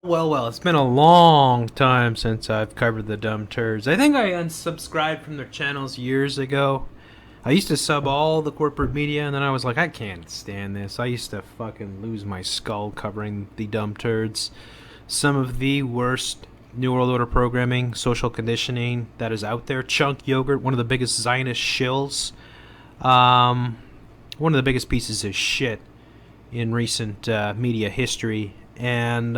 Well, it's been a long time since I've covered the Dumb Turds. I think I unsubscribed from their channels years ago. I used to sub all the corporate media, and then I was like, I can't stand this. I used to fucking lose my skull covering the Dumb Turds. Some of the worst New World Order programming, social conditioning that is out there. Chunk Yogurt, one of the biggest Zionist shills. One of the biggest pieces of shit in recent media history. And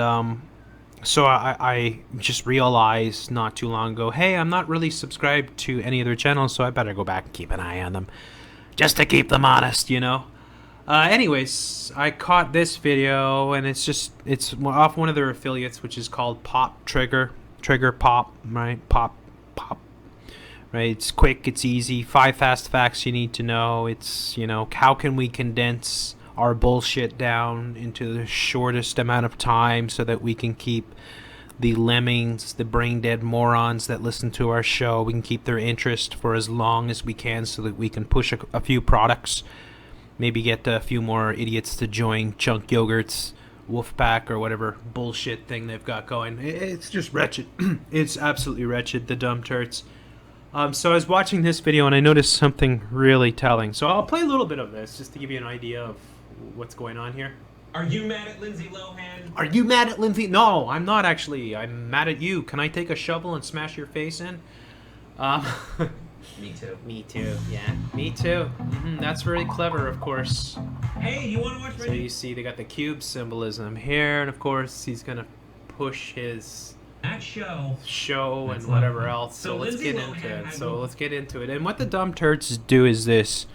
so I just realized not too long ago, hey, I'm not really subscribed to any of their channels, so I better go back and keep an eye on them. Just to keep them honest, you know? Anyways, I caught this video, and it's off one of their affiliates, which is called Pop Trigger. Trigger Pop, right? Pop. Right? It's quick, it's easy. 5 fast facts you need to know. It's, how can we condense our bullshit down into the shortest amount of time so that we can keep the lemmings, the brain dead morons that listen to our show, we can keep their interest for as long as we can so that we can push a few products, maybe get a few more idiots to join Chunk Yogurt's Wolfpack or whatever bullshit thing they've got going. It's just wretched. It's absolutely wretched, the Dumb Turds. So I was watching this video and I noticed something really telling. So I'll play a little bit of this just to give you an idea of what's going on here. Are you mad at Lindsay Lohan? Are you mad at Lindsay? No, I'm not actually. I'm mad at you. Can I take a shovel and smash your face in? Me too. Me too. Yeah, me too. That's very clever, of course. Hey, you want to watch my... So you see they got the cube symbolism here, and of course he's going to push his that show and That's whatever lovely. else. So let's Lindsay get Lohan into it. had So one- let's get into it. And what the Dumb Turds do is this.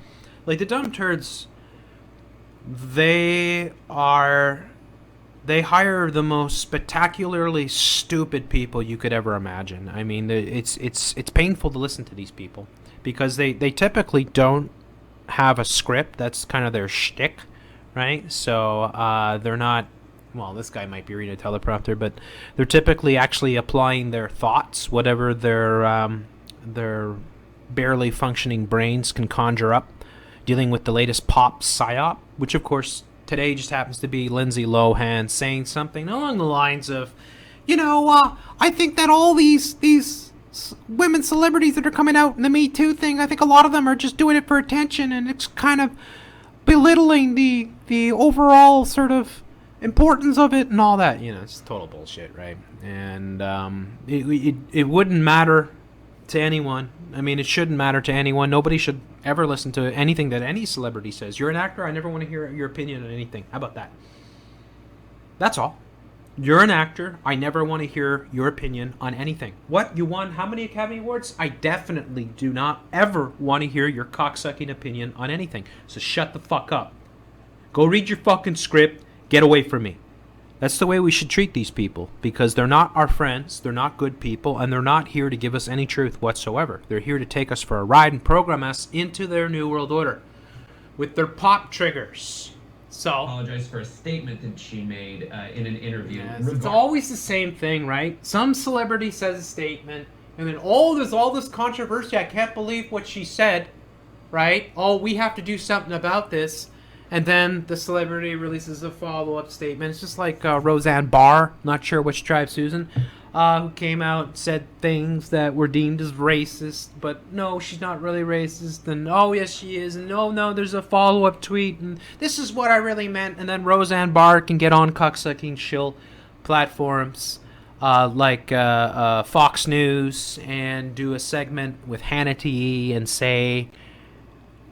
Like, the Dumb Turds, they hire the most spectacularly stupid people you could ever imagine. I mean, it's painful to listen to these people because they typically don't have a script. That's kind of their shtick, right? So they're not. Well, this guy might be reading a teleprompter, but they're typically actually applying their thoughts, whatever their barely functioning brains can conjure up, dealing with the latest pop psyop, which of course today just happens to be Lindsay Lohan saying something along the lines of, I think that all these women celebrities that are coming out in the Me Too thing, I think a lot of them are just doing it for attention, and it's kind of belittling the overall sort of importance of it and all that. It's total bullshit, right? And it wouldn't matter to anyone. I mean, it shouldn't matter to anyone. Nobody should ever listen to anything that any celebrity says. You're an actor. I never want to hear your opinion on anything. How about that? That's all. You're an actor. I never want to hear your opinion on anything. What? You won how many Academy Awards? I definitely do not ever want to hear your cocksucking opinion on anything. So shut the fuck up. Go read your fucking script. Get away from me. That's the way we should treat these people, because they're not our friends, they're not good people, and they're not here to give us any truth whatsoever. They're here to take us for a ride and program us into their New World Order with their pop triggers. So, apologize for a statement that she made in an interview. yes, it's always the same thing, right? Some celebrity says a statement, and then, there's all this controversy. I can't believe what she said, right? Oh, we have to do something about this. And then the celebrity releases a follow-up statement. It's just like Roseanne Barr, not sure which tribe Susan, who came out and said things that were deemed as racist. But no, she's not really racist. And oh, yes, she is. And no, there's a follow-up tweet. And this is what I really meant. And then Roseanne Barr can get on cocksucking shill platforms like Fox News and do a segment with Hannity and say,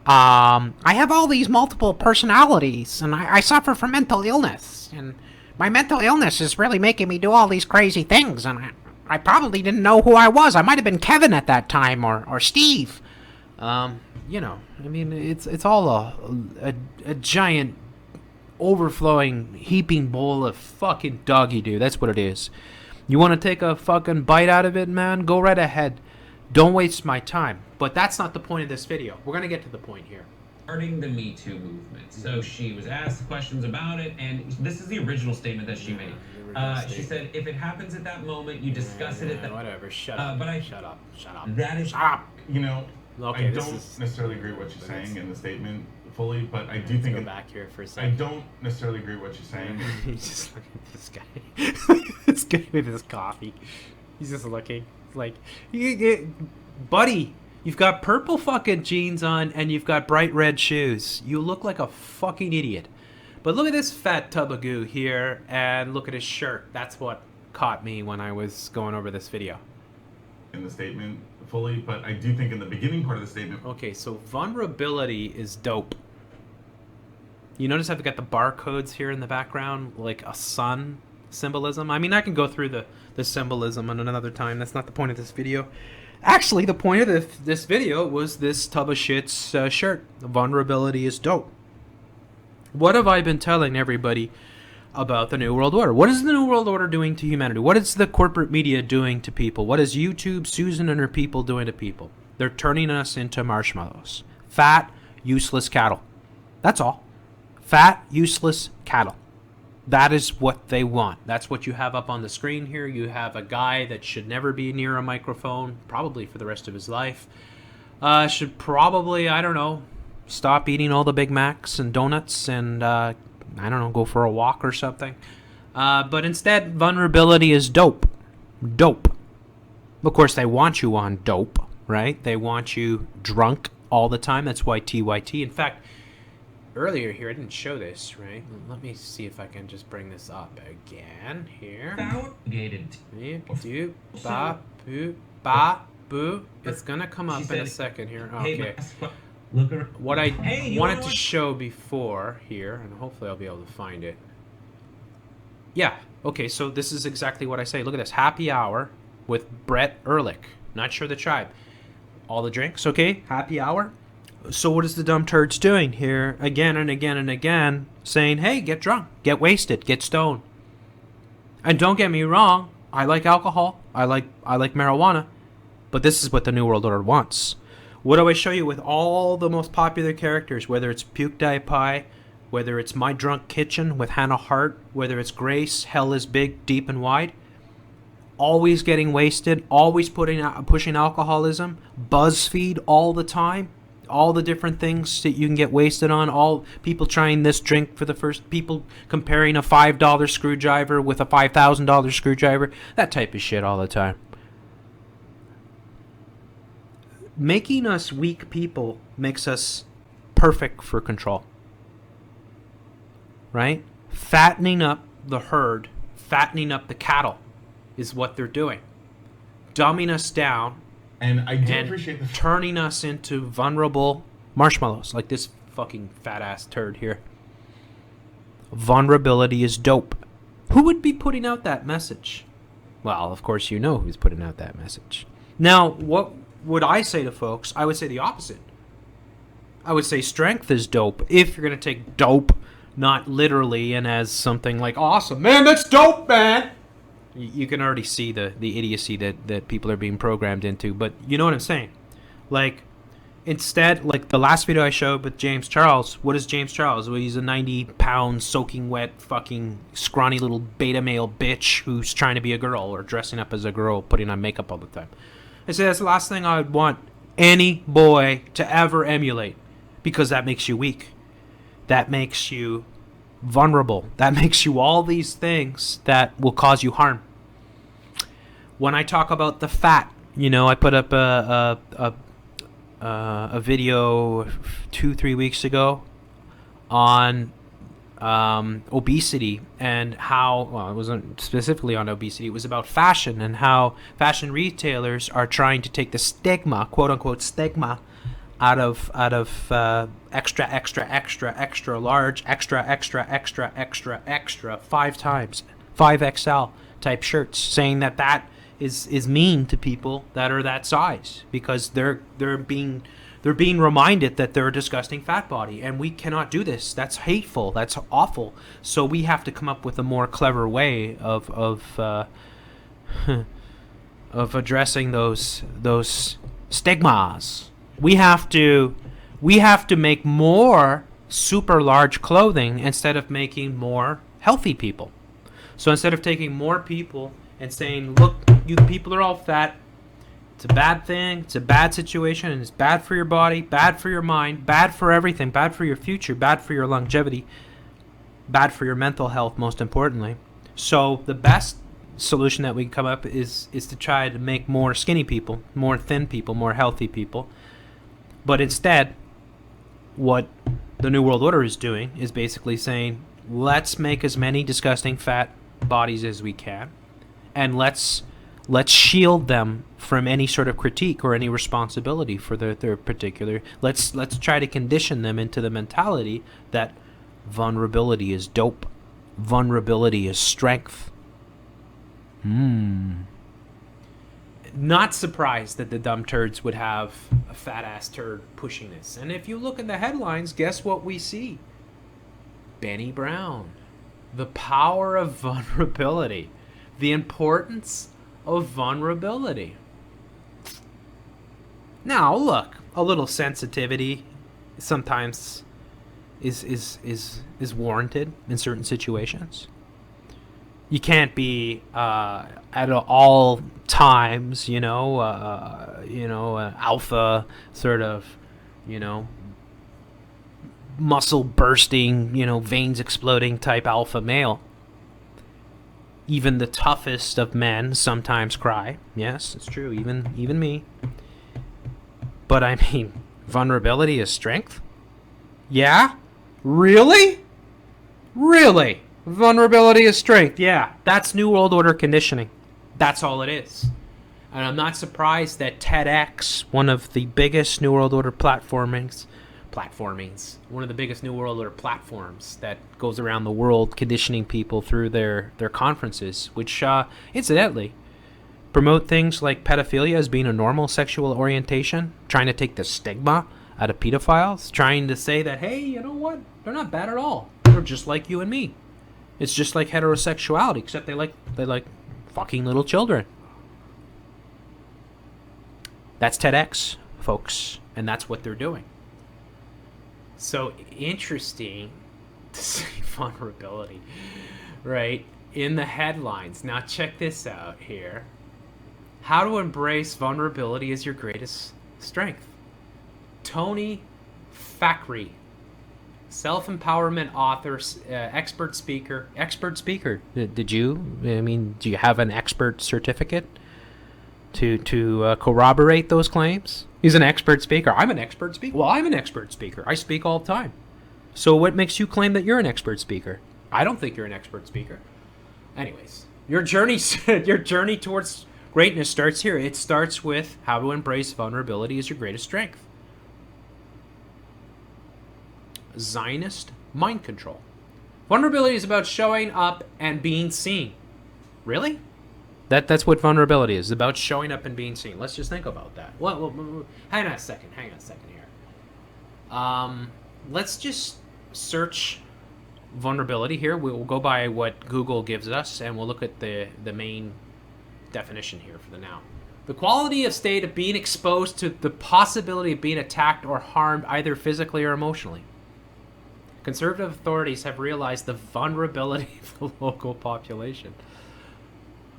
I have all these multiple personalities, and I suffer from mental illness, and my mental illness is really making me do all these crazy things, and I probably didn't know who I was. I might have been Kevin at that time, or Steve. I mean, it's all a giant, overflowing, heaping bowl of fucking doggy doo. That's what it is. You want to take a fucking bite out of it, man? Go right ahead. Don't waste my time. But that's not the point of this video. We're going to get to the point here. Regarding the Me Too movement. So she was asked questions about it, and this is the original statement that she made. She said, if it happens at that moment, you discuss it at that... Whatever, shut up. Shut up. That is... Shut up. I don't necessarily agree with what she's saying in the statement fully, but I do think... Go back here for a I second. don't necessarily agree with what she's saying. Just look at this guy. gonna with his coffee. He's just looking like, buddy, you've got purple fucking jeans on and you've got bright red shoes. You look like a fucking idiot. But look at this fat tub of goo here, and look at his shirt. That's what caught me when I was going over this video. In the statement fully, but I do think in the beginning part of the statement. Okay, so vulnerability is dope. You notice I've got the barcodes here in the background, like a sun symbolism. I mean, I can go through the symbolism on another time. That's not the point of this video. Actually, the point of this video was this tub of shit's shirt. Vulnerability is dope. What have I been telling everybody about the New World Order? What is the New World Order doing to humanity? What is the corporate media doing to people? What is YouTube, Susan and her people doing to people? They're turning us into marshmallows. Fat, useless cattle. That's all. Fat, useless cattle. That is what they want. That's what you have up on the screen here. You have a guy that should never be near a microphone, probably for the rest of his life. Should probably, I don't know, stop eating all the Big Macs and donuts and, I don't know, go for a walk or something. But instead, vulnerability is dope. Dope. Of course, they want you on dope, right? They want you drunk all the time. That's why TYT. In fact, earlier here, I didn't show this, right? Let me see if I can just bring this up again here. Ba, boo, ba, boo. It's gonna come up in a second here. Okay. What I wanted to show before here, and hopefully I'll be able to find it. Yeah, okay, so this is exactly what I say. Look at this. Happy hour with Brett Ehrlich. Not sure the tribe. All the drinks, okay? Happy hour. So what is the dumb turds doing here again and again and again? Saying, hey, get drunk, get wasted, get stoned. And don't get me wrong, I like alcohol, I like marijuana, but this is what the New World Order wants. What do I show you with all the most popular characters, whether it's Puke Dye Pie, whether it's My Drunk Kitchen with Hannah Hart, whether it's Grace, Hell is Big, Deep and Wide, always getting wasted, always pushing alcoholism, BuzzFeed all the time, all the different things that you can get wasted on, all people trying this drink for the first, people comparing a $5 screwdriver with a $5,000 screwdriver, that type of shit all the time. Making us weak people makes us perfect for control. Right? Fattening up the herd, fattening up the cattle is what they're doing. Dumbing us down and I do appreciate the turning us into vulnerable marshmallows like this fucking fat ass turd here. Vulnerability is dope. Who would be putting out that message? Well, of course you know who's putting out that message. Now, what would I say to folks? I would say the opposite. I would say strength is dope. If you're going to take dope, not literally and as something like, awesome, man, that's dope, man. You can already see the idiocy that people are being programmed into. But you know what I'm saying? Like, instead, like the last video I showed with James Charles, what is James Charles? Well, he's a 90-pound, soaking wet, fucking scrawny little beta male bitch who's trying to be a girl or dressing up as a girl, putting on makeup all the time. I say that's the last thing I would want any boy to ever emulate, because that makes you weak. That makes you vulnerable. That makes you all these things that will cause you harm. When I talk about the fat, you know, I put up a video 2-3 weeks ago on obesity and how, well, it wasn't specifically on obesity, it was about fashion and how fashion retailers are trying to take the stigma, quote unquote stigma, out of extra large, extra 5 times 5XL type shirts, saying that is mean to people that are that size, because they're being reminded that they're a disgusting fat body, and we cannot do this. That's hateful. That's awful. So we have to come up with a more clever way of addressing those stigmas. We have to make more super large clothing instead of making more healthy people. So instead of taking more people and saying, look, you people are all fat, it's a bad thing, it's a bad situation, and it's bad for your body, bad for your mind, bad for everything, bad for your future, bad for your longevity, bad for your mental health, most importantly. So the best solution that we come up is to try to make more skinny people, more thin people, more healthy people. But instead, what the New World Order is doing is basically saying, let's make as many disgusting fat bodies as we can, and let's shield them from any sort of critique or any responsibility for their particular. Let's try to condition them into the mentality that vulnerability is dope, vulnerability is strength. Not surprised that the dumb turds would have a fat ass turd pushing this. And if you look in the headlines, guess what we see? Benny Brown. The power of vulnerability. The importance of vulnerability. Now, look, a little sensitivity sometimes is warranted in certain situations. You can't be at all times, alpha sort of, muscle bursting, veins exploding type alpha male. Even the toughest of men sometimes cry. Yes, it's true. Even me. But I mean, vulnerability is strength? Yeah? Really? Really? Vulnerability is strength. Yeah, that's New World Order conditioning. That's all it is. And I'm not surprised that TEDx, one of the biggest New World Order platformings, one of the biggest New World Order platforms that goes around the world conditioning people through their conferences, which, incidentally, promote things like pedophilia as being a normal sexual orientation, trying to take the stigma out of pedophiles, trying to say that, hey, you know what? They're not bad at all. They're just like you and me. It's just like heterosexuality, except they like fucking little children. That's TEDx, folks, and that's what they're doing. So interesting to see vulnerability, right, in the headlines. Now check this out here. How to embrace vulnerability as your greatest strength. Tony Thackeray, self-empowerment author, expert speaker. Did you? Do you have an expert certificate to corroborate those claims? He's an expert speaker. I'm an expert speaker. Well, I'm an expert speaker. I speak all the time. So what makes you claim that you're an expert speaker? I don't think you're an expert speaker. Anyways, your journey towards greatness starts here. It starts with how to embrace vulnerability as your greatest strength. Zionist mind control. Vulnerability is about showing up and being seen. Really? That's what vulnerability is, about showing up and being seen. Let's just think about that. Well, hang on a second here. Let's just search vulnerability here. We'll go by what Google gives us, and we'll look at the main definition here for the noun. The quality of state of being exposed to the possibility of being attacked or harmed either physically or emotionally. Conservative authorities have realized the vulnerability of the local population.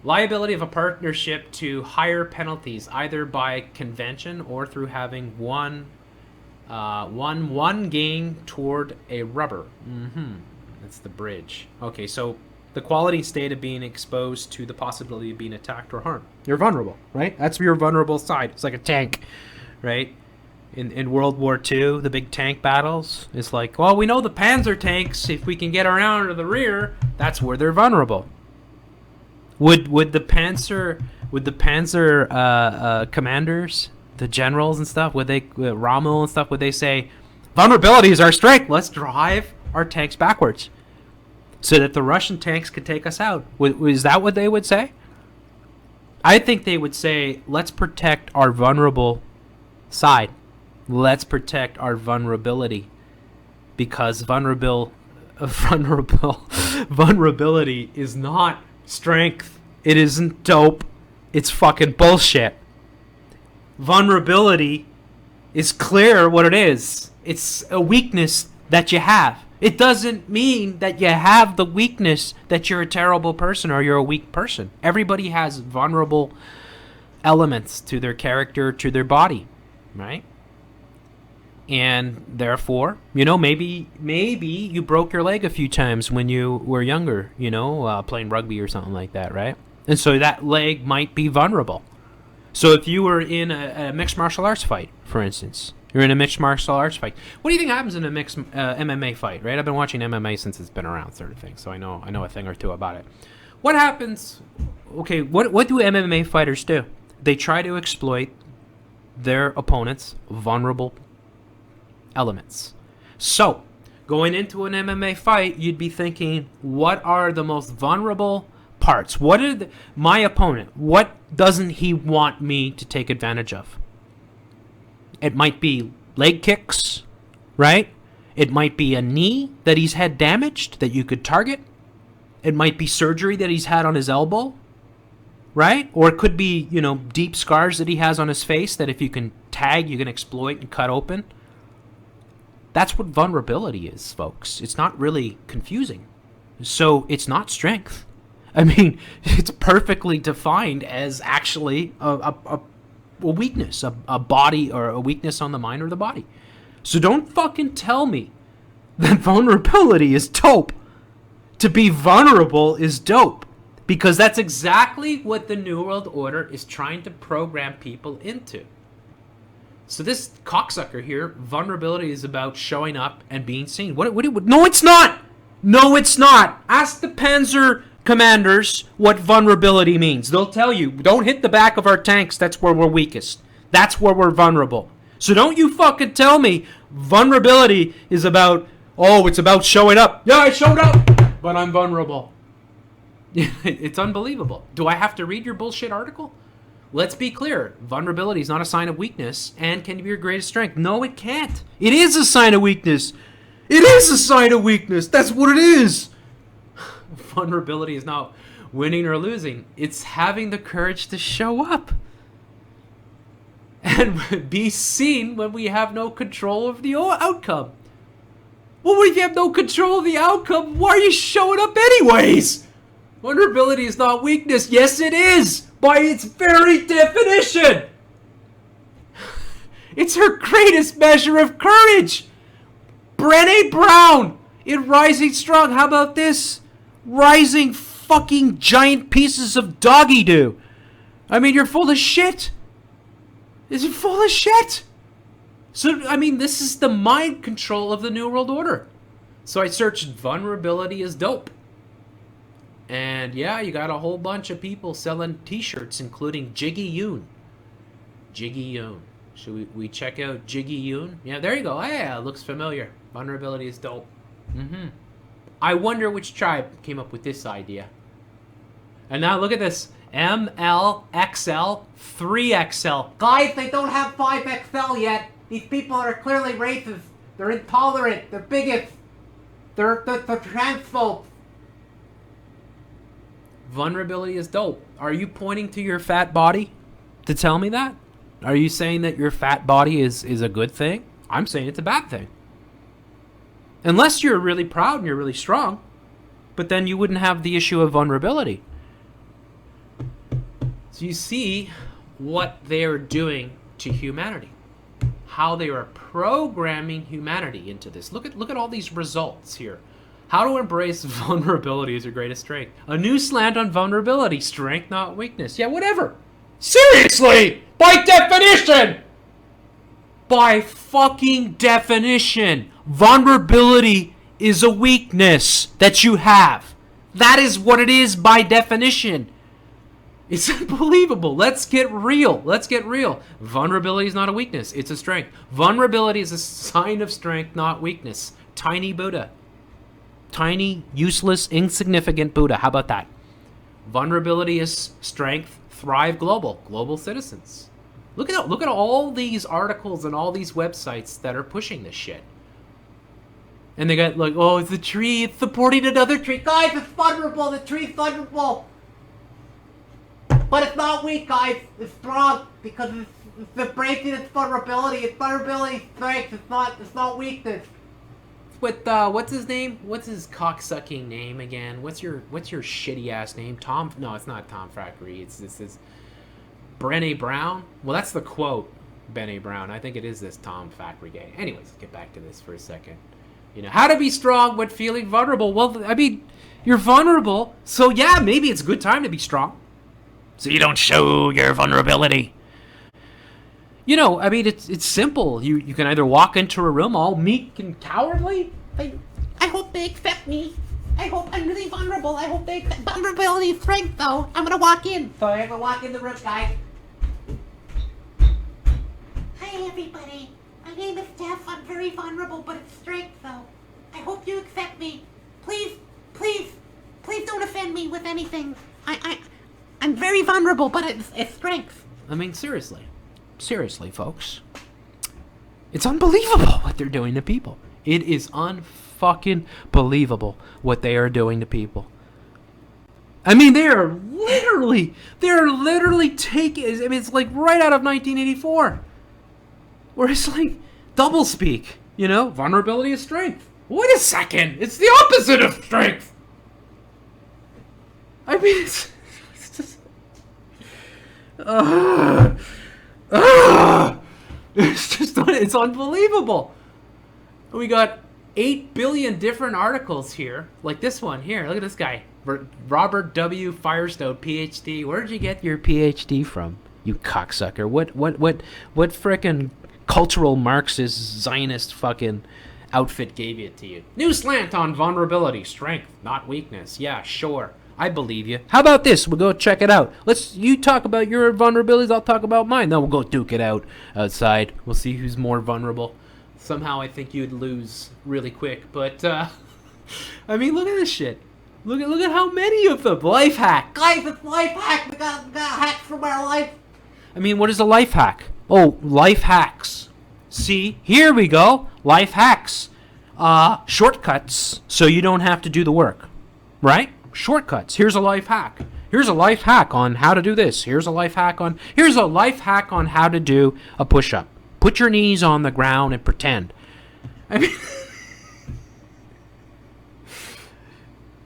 Liability of a partnership to higher penalties, either by convention or through having one game toward a rubber. That's the bridge. Okay, so the quality state of being exposed to the possibility of being attacked or harmed. You're vulnerable, right? That's your vulnerable side. It's like a tank, right? In World War II, the big tank battles, it's like, well, we know the Panzer tanks, if we can get around to the rear, that's where they're vulnerable. Would the Panzer commanders, the generals and stuff, Rommel and stuff, would they say, vulnerability is our strength, let's drive our tanks backwards so that the Russian tanks could take us out? Is that what they would say? I think they would say, let's protect our vulnerable side. Let's protect our vulnerability, because vulnerability is not strength. It isn't dope. It's fucking bullshit. Vulnerability is clear what it is. It's a weakness that you have. It doesn't mean that you have the weakness that you're a terrible person or you're a weak person. Everybody has vulnerable elements to their character, to their body, right? And therefore, maybe you broke your leg a few times when you were younger, playing rugby or something like that, right? And so that leg might be vulnerable. So if you were in a mixed martial arts fight, for instance, you're in a mixed martial arts fight. What do you think happens in a mixed MMA fight, right? I've been watching MMA since it's been around, sort of thing, so I know a thing or two about it. What happens? Okay, what do MMA fighters do? They try to exploit their opponent's vulnerable elements. So, going into an MMA fight, you'd be thinking, what are the most vulnerable parts? My opponent, what doesn't he want me to take advantage of? It might be leg kicks, right? It might be a knee that he's had damaged that you could target. It might be surgery that he's had on his elbow, right? Or it could be, deep scars that he has on his face that if you can tag, you can exploit and cut open. That's what vulnerability is, folks. It's not really confusing. So it's not strength. I mean, it's perfectly defined as actually a weakness, a body, or a weakness on the mind or the body. So don't fucking tell me that vulnerability is dope. To be vulnerable is dope. Because that's exactly what the New World Order is trying to program people into. So this cocksucker here, vulnerability is about showing up and being seen. No, it's not! No, it's not! Ask the Panzer commanders what vulnerability means. They'll tell you, don't hit the back of our tanks, that's where we're weakest. That's where we're vulnerable. So don't you fucking tell me vulnerability is about, it's about showing up. Yeah, I showed up, but I'm vulnerable. It's unbelievable. Do I have to read your bullshit article? Let's be clear. Vulnerability is not a sign of weakness and can be your greatest strength. No, it can't. It is a sign of weakness. It is a sign of weakness. That's what it is. Vulnerability is not winning or losing. It's having the courage to show up and be seen when we have no control of the outcome. Well, what if you have no control of the outcome? Why are you showing up anyways? Vulnerability is not weakness. Yes, it is. By its very definition. It's her greatest measure of courage. Brené Brown in Rising Strong. How about this? Rising fucking giant pieces of doggy do. I mean, you're full of shit. Is it full of shit? So, I mean, this is the mind control of the New World Order. So I searched vulnerability is dope. And yeah, you got a whole bunch of people selling t-shirts, including Jiggy Yoon. Jiggy Yoon. Should we check out Jiggy Yoon? Yeah, there you go. Yeah, looks familiar. Vulnerability is dope. I wonder which tribe came up with this idea. And now look at this. ML, XL, 3XL. Guys, they don't have 5XL yet. These people are clearly racist. They're intolerant. They're bigots. They're transphobes. Vulnerability is dope. Are you pointing to your fat body to tell me that? Are you saying that your fat body is a good thing? I'm saying it's a bad thing. Unless you're really proud and you're really strong. But then you wouldn't have the issue of vulnerability. So you see what they are doing to humanity. How they are programming humanity into this. Look at all these results here. How to embrace vulnerability as your greatest strength. A new slant on vulnerability. Strength, not weakness. Yeah, whatever. Seriously! By definition! By fucking definition. Vulnerability is a weakness that you have. That is what it is by definition. It's unbelievable. Let's get real. Let's get real. Vulnerability is not a weakness. It's a strength. Vulnerability is a sign of strength, not weakness. Tiny Buddha. Tiny, useless, insignificant Buddha. How about that? Vulnerability is strength. Thrive global. Global citizens. Look at all these articles and all these websites that are pushing this shit. And they got like, oh, it's a tree. It's supporting another tree. Guys, it's vulnerable. The tree's vulnerable. But it's not weak, guys. It's strong because it's embracing its vulnerability. It's vulnerability strength. It's not weakness. With what's his name? What's his cocksucking name again? What's your shitty ass name? Tom? No, it's not Tom Frackery. It's Brené Brown. Well, that's the quote. Brené Brown. I think it is this Tom Frackery guy. Anyways, let's get back to this for a second. You know, how to be strong but feeling vulnerable. Well, I mean, you're vulnerable, so yeah, maybe it's a good time to be strong. so you don't show your vulnerability. You know, I mean, it's simple. You can either walk into a room all meek and cowardly. I hope they accept me. I hope I'm really vulnerable. I hope they accept vulnerability is strength, though. I'm gonna walk in. So I'm gonna walk in the room, guys. Hi, everybody. My name is Jeff. I'm very vulnerable, but it's strength, though. I hope you accept me. Please, please, please don't offend me with anything. I'm very vulnerable, but it's strength. I mean, seriously, folks. It's unbelievable what they're doing to people. It is unfucking believable what they are doing to people. I mean, they're literally taking. I mean, it's like right out of 1984, where it's like doublespeak. You know, vulnerability is strength. Wait a second, it's the opposite of strength. I mean, it's just. It's unbelievable. We got 8 billion different articles here, like this one here. Look at this guy, Robert W. Firestone, PhD. Where'd you get your PhD from, you cocksucker? What frickin' cultural Marxist Zionist fucking outfit gave it to you? New slant on vulnerability, strength, not weakness. Yeah, sure. I believe you. How about this? We'll go check it out. You talk about your vulnerabilities, I'll talk about mine. Then we'll go duke it out outside. We'll see who's more vulnerable. Somehow I think you'd lose really quick, but I mean, look at this shit. Look at how many of them. Life hack. Guys, it's life hack. We got hacks from our life. I mean, what is a life hack? Oh, life hacks. See, here we go. Life hacks. Shortcuts so you don't have to do the work. Right? Shortcuts. Here's a life hack. Here's a life hack on how to do this. Here's a life hack on how to do a push-up. Put your knees on the ground and pretend. I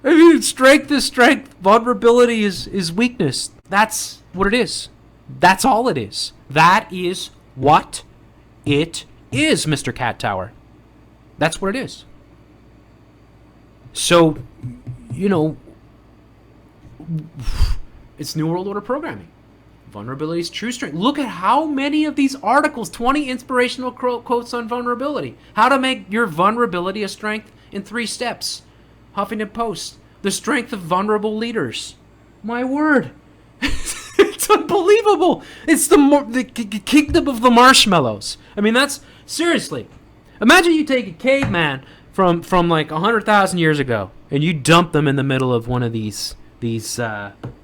mean, strength is strength. Vulnerability is weakness. That's what it is. That's all it is. That is what it is, Mr. Cat Tower. That's what it is. So, you know, it's New World Order programming. Vulnerability is true strength. Look at how many of these articles, 20 inspirational quotes on vulnerability. How to make your vulnerability a strength in 3 steps. Huffington Post. The strength of vulnerable leaders. My word. It's unbelievable. It's the kingdom of the marshmallows. I mean, that's seriously. Imagine you take a caveman from like 100,000 years ago and you dump them in the middle of one of these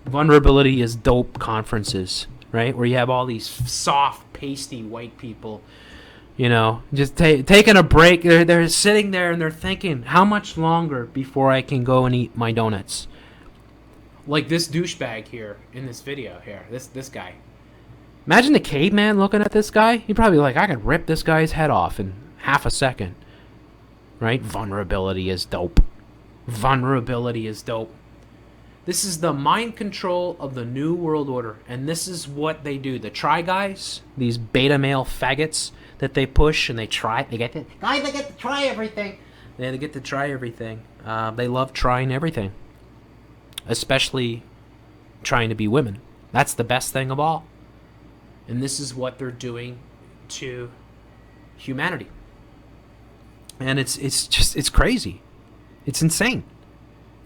vulnerability is dope conferences, right? Where you have all these soft, pasty white people, you know, just taking a break. They're sitting there and they're thinking, how much longer before I can go and eat my donuts? Like this douchebag here in this video here, this guy. Imagine the caveman looking at this guy. He'd probably be like, I could rip this guy's head off in half a second, right? Vulnerability is dope. Vulnerability is dope. This is the mind control of the New World Order, and this is what they do. The try guys, these beta male faggots that they push and they try. They get to try everything. They get to try everything. They love trying everything, especially trying to be women. That's the best thing of all. And this is what they're doing to humanity. And it's crazy. It's insane.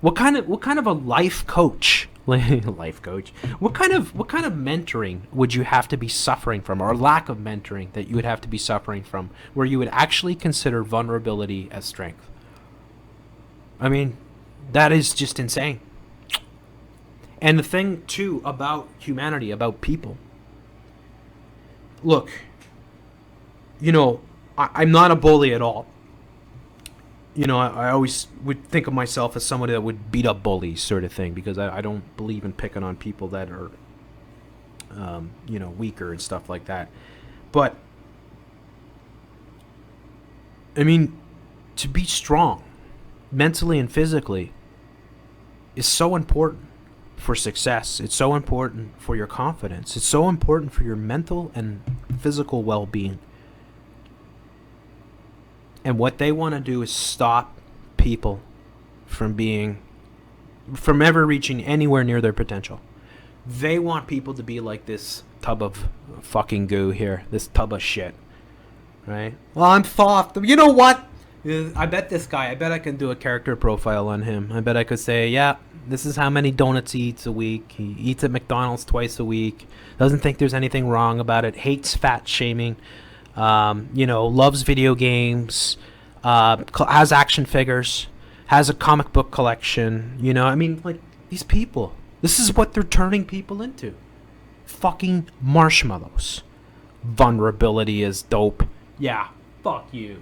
What kind of a life coach? Life coach. What kind of mentoring would you have to be suffering from, or lack of mentoring that you would have to be suffering from, where you would actually consider vulnerability as strength? I mean, that is just insane. And the thing too about humanity, about people. Look, you know, I'm not a bully at all. You know, I always would think of myself as somebody that would beat up bullies, sort of thing, because I don't believe in picking on people that are, you know, weaker and stuff like that. But, I mean, to be strong, mentally and physically, is so important for success. It's so important for your confidence. It's so important for your mental and physical well-being. And what they want to do is stop people from ever reaching anywhere near their potential. They want people to be like this tub of fucking goo here, this tub of shit, right? Well, I'm soft. You know what? I bet this guy, I bet I can do a character profile on him. I bet I could say, yeah, this is how many donuts he eats a week. He eats at McDonald's twice a week. Doesn't think there's anything wrong about it. Hates fat shaming. Loves video games. Has action figures. Has a comic book collection. These people. This is what they're turning people into. Fucking marshmallows. Vulnerability is dope. Yeah, fuck you.